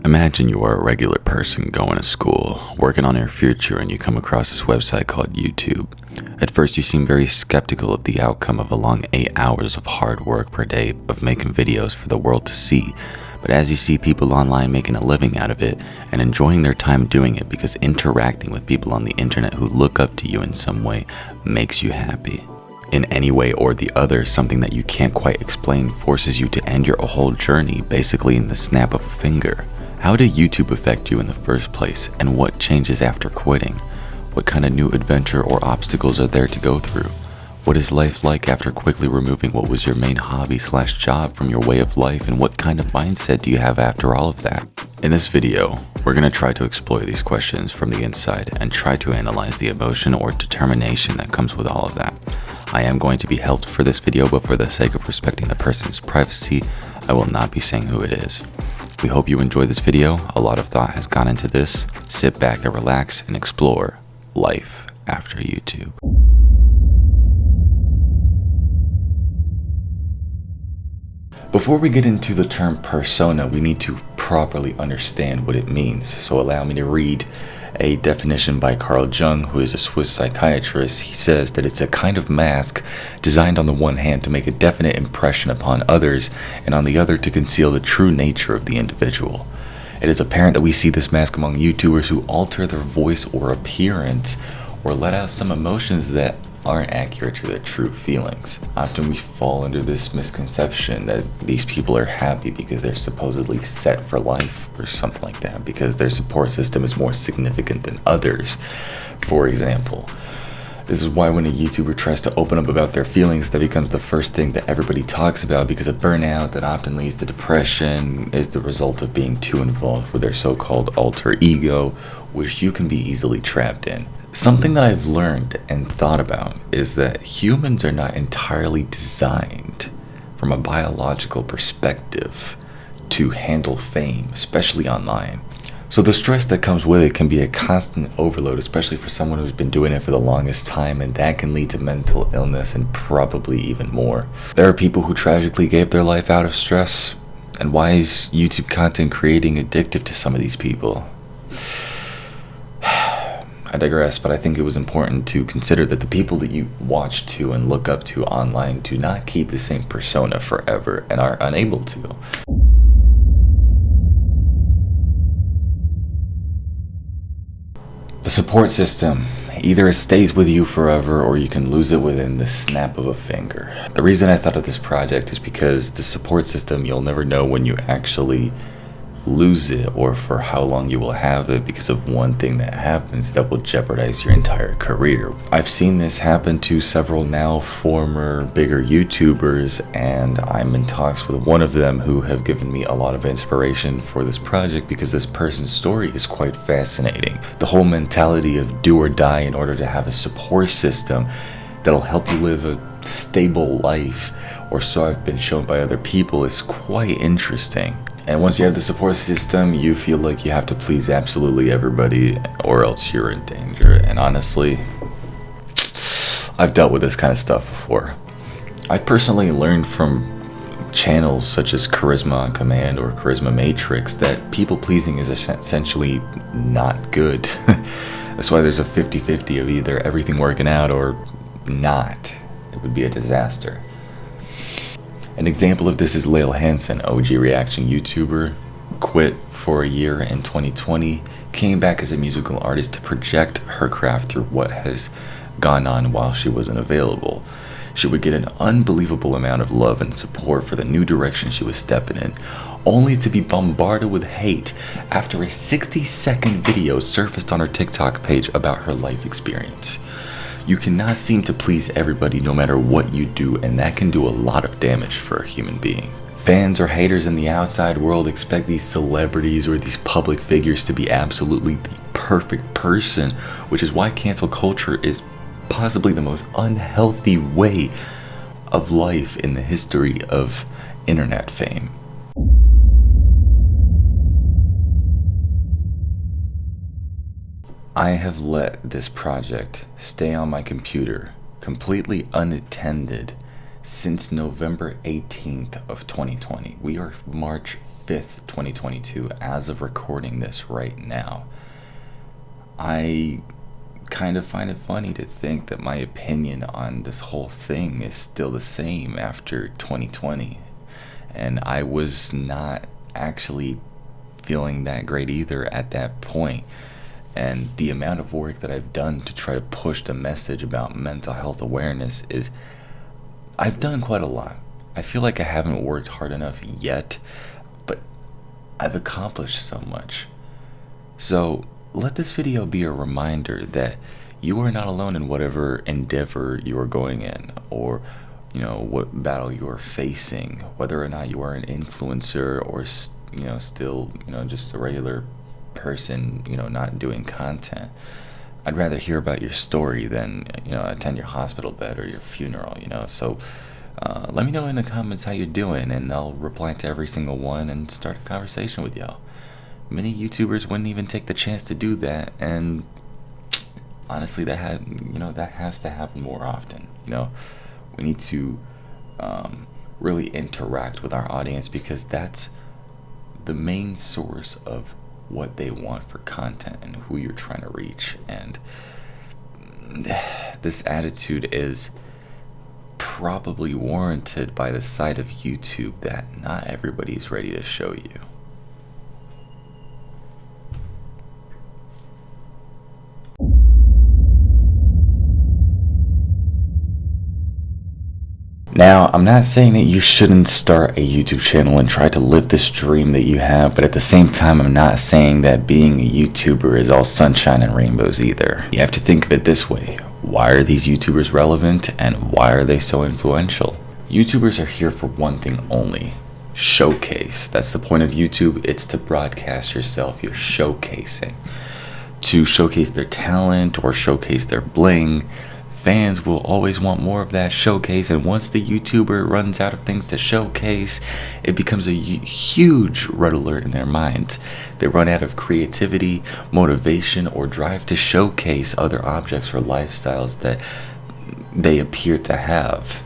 Imagine you are a regular person going to school, working on your future, and you come across this website called YouTube. At first you seem very skeptical of the outcome of a long 8 hours of hard work per day of making videos for the world to see. But as you see people online making a living out of it and enjoying their time doing it because interacting with people on the internet who look up to you in some way makes you happy. In any way or the other, something that you can't quite explain forces you to end your whole journey basically in the snap of a finger. How did YouTube affect you in the first place, and what changes after quitting? What kind of new adventure or obstacles are there to go through? What is life like after quickly removing what was your main hobby/job from your way of life, and what kind of mindset do you have after all of that? In this video, we're going to try to explore these questions from the inside and try to analyze the emotion or determination that comes with all of that. I am going to be helped for this video, but for the sake of respecting the person's privacy, I will not be saying who it is. We hope you enjoyed this video. A lot of thought has gone into this. Sit back and relax and explore life after YouTube. Before we get into the term persona, we need to properly understand what it means. So allow me to read a definition by Carl Jung, who is a Swiss psychiatrist. He says that it's a kind of mask designed on the one hand to make a definite impression upon others, and on the other to conceal the true nature of the individual. It is apparent that we see this mask among YouTubers who alter their voice or appearance, or let out some emotions that aren't accurate to their true feelings. Often we fall under this misconception that these people are happy because they're supposedly set for life or something like that, because their support system is more significant than others. For example, this is why when a YouTuber tries to open up about their feelings, that becomes the first thing that everybody talks about, because a burnout that often leads to depression is the result of being too involved with their so-called alter ego, which you can be easily trapped in. Something that I've learned and thought about is that humans are not entirely designed from a biological perspective to handle fame, especially online. So the stress that comes with it can be a constant overload, especially for someone who's been doing it for the longest time, and that can lead to mental illness and probably even more. There are people who tragically gave their life out of stress. And why is YouTube content creating addictive to some of these people? I digress, but I think it was important to consider that the people that you watch to and look up to online do not keep the same persona forever and are unable to. The support system, either it stays with you forever or you can lose it within the snap of a finger. The reason I thought of this project is because the support system, you'll never know when you actually lose it or for how long you will have it, because of one thing that happens that will jeopardize your entire career. I've seen this happen to several now former bigger YouTubers, and I'm in talks with one of them who have given me a lot of inspiration for this project, because this person's story is quite fascinating. The whole mentality of do or die in order to have a support system that'll help you live a stable life, or so I've been shown by other people, is quite interesting. And once you have the support system, you feel like you have to please absolutely everybody or else you're in danger. And honestly, I've dealt with this kind of stuff before. I personally learned from channels such as Charisma on Command or Charisma Matrix that people pleasing is essentially not good. That's why there's a 50-50 of either everything working out or not. It would be a disaster. An example of this is Lael Hansen, OG reaction YouTuber, quit for a year in 2020, came back as a musical artist to project her craft through what has gone on while she wasn't available. She would get an unbelievable amount of love and support for the new direction she was stepping in, only to be bombarded with hate after a 60-second video surfaced on her TikTok page about her life experience. You cannot seem to please everybody no matter what you do, and that can do a lot of damage for a human being. Fans or haters in the outside world expect these celebrities or these public figures to be absolutely the perfect person, which is why cancel culture is possibly the most unhealthy way of life in the history of internet fame. I have let this project stay on my computer completely unattended since November 18th of 2020. We are March 5th, 2022, as of recording this right now. I kind of find it funny to think that my opinion on this whole thing is still the same after 2020. And I was not actually feeling that great either at that point. And the amount of work that I've done to try to push the message about mental health awareness is, I've done quite a lot. I feel like I haven't worked hard enough yet, but I've accomplished so much. So let this video be a reminder that you are not alone in whatever endeavor you are going in, or what battle you are facing, whether or not you are an influencer or still just a regular person, not doing content. I'd rather hear about your story than attend your hospital bed or your funeral. So let me know in the comments how you're doing, and I'll reply to every single one and start a conversation with y'all. Many YouTubers wouldn't even take the chance to do that, and honestly, that has to happen more often. We need to really interact with our audience, because that's the main source of what they want for content and who you're trying to reach. And this attitude is probably warranted by the side of YouTube that not everybody's ready to show you. Now, I'm not saying that you shouldn't start a YouTube channel and try to live this dream that you have, but at the same time, I'm not saying that being a YouTuber is all sunshine and rainbows either. You have to think of it this way. Why are these YouTubers relevant, and why are they so influential? YouTubers are here for one thing only: showcase. That's the point of YouTube. It's to broadcast yourself. You're showcasing. To showcase their talent or showcase their bling. Fans will always want more of that showcase, and once the YouTuber runs out of things to showcase, it becomes a huge red alert in their minds. They run out of creativity, motivation, or drive to showcase other objects or lifestyles that they appear to have.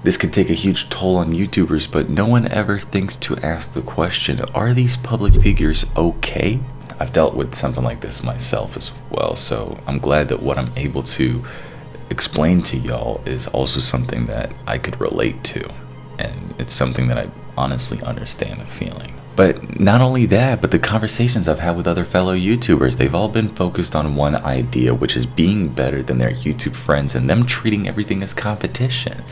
This could take a huge toll on YouTubers, but no one ever thinks to ask the question, are these public figures okay? I've dealt with something like this myself as well, so I'm glad that what I'm able to explain to y'all is also something that I could relate to, and it's something that I honestly understand the feeling. But not only that, but the conversations I've had with other fellow YouTubers, they've all been focused on one idea, which is being better than their YouTube friends and them treating everything as competition.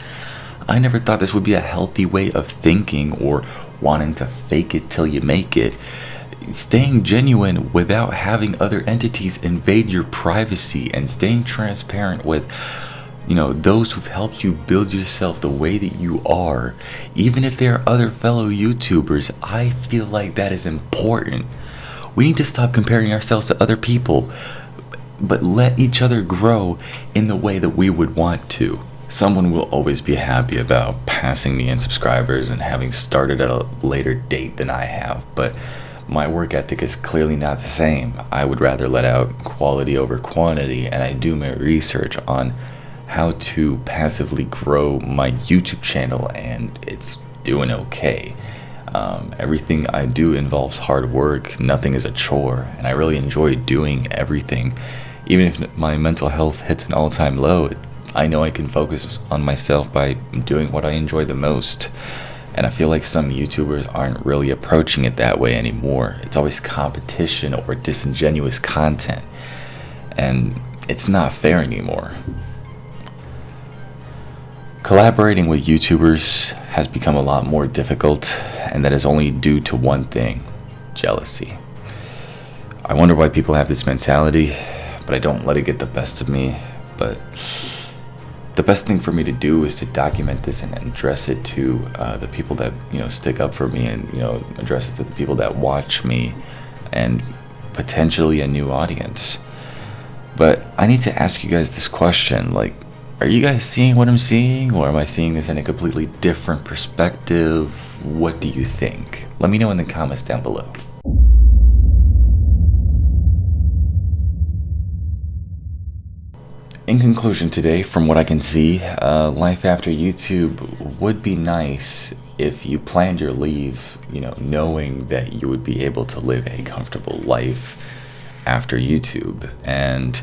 I never thought this would be a healthy way of thinking, or wanting to fake it till you make it. Staying genuine without having other entities invade your privacy, and staying transparent with those who've helped you build yourself the way that you are, even if they are other fellow YouTubers. I feel like that is important. We need to stop comparing ourselves to other people, but let each other grow in the way that we would want to. Someone will always be happy about passing me in subscribers and having started at a later date than I have, but my work ethic is clearly not the same. I would rather let out quality over quantity, and I do my research on how to passively grow my YouTube channel, and it's doing okay. Everything I do involves hard work. Nothing is a chore, and I really enjoy doing everything. Even if my mental health hits an all-time low, I know I can focus on myself by doing what I enjoy the most. And I feel like some YouTubers aren't really approaching it that way anymore. It's always competition or disingenuous content, and it's not fair anymore. Collaborating with YouTubers has become a lot more difficult, and that is only due to one thing: jealousy. I wonder why people have this mentality, but I don't let it get the best of me. But the best thing for me to do is to document this and address it to the people that stick up for me, and address it to the people that watch me, and potentially a new audience. But I need to ask you guys this question: like, are you guys seeing what I'm seeing, or am I seeing this in a completely different perspective? What do you think? Let me know in the comments down below. In conclusion today, from what I can see, life after YouTube would be nice if you planned your leave, you know, knowing that you would be able to live a comfortable life after YouTube. And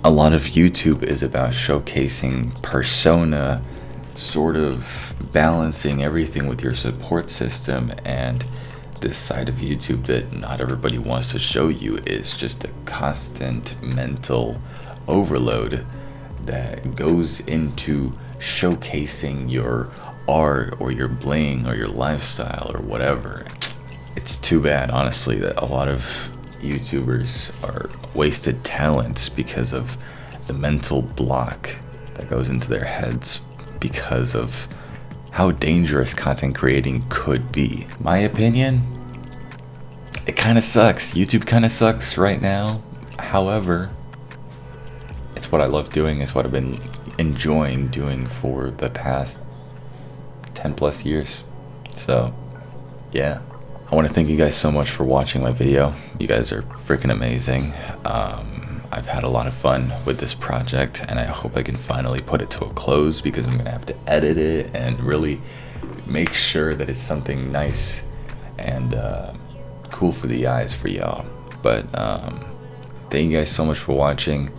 a lot of YouTube is about showcasing persona, sort of balancing everything with your support system, and this side of YouTube that not everybody wants to show you is just a constant mental overload that goes into showcasing your art or your bling or your lifestyle or whatever. It's too bad, honestly, that a lot of YouTubers are wasted talents because of the mental block that goes into their heads because of how dangerous content creating could be. My opinion, it kind of sucks. YouTube kind of sucks right now. However, it's what I love doing. It's what I've been enjoying doing for the past 10 plus years. So yeah, I want to thank you guys so much for watching my video. You guys are freaking amazing. I've had a lot of fun with this project, and I hope I can finally put it to a close, because I'm gonna have to edit it and really make sure that it's something nice and cool for the eyes for y'all. But thank you guys so much for watching.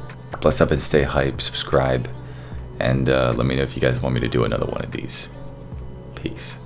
Bless up and stay hype. Subscribe, and let me know if you guys want me to do another one of these. Peace.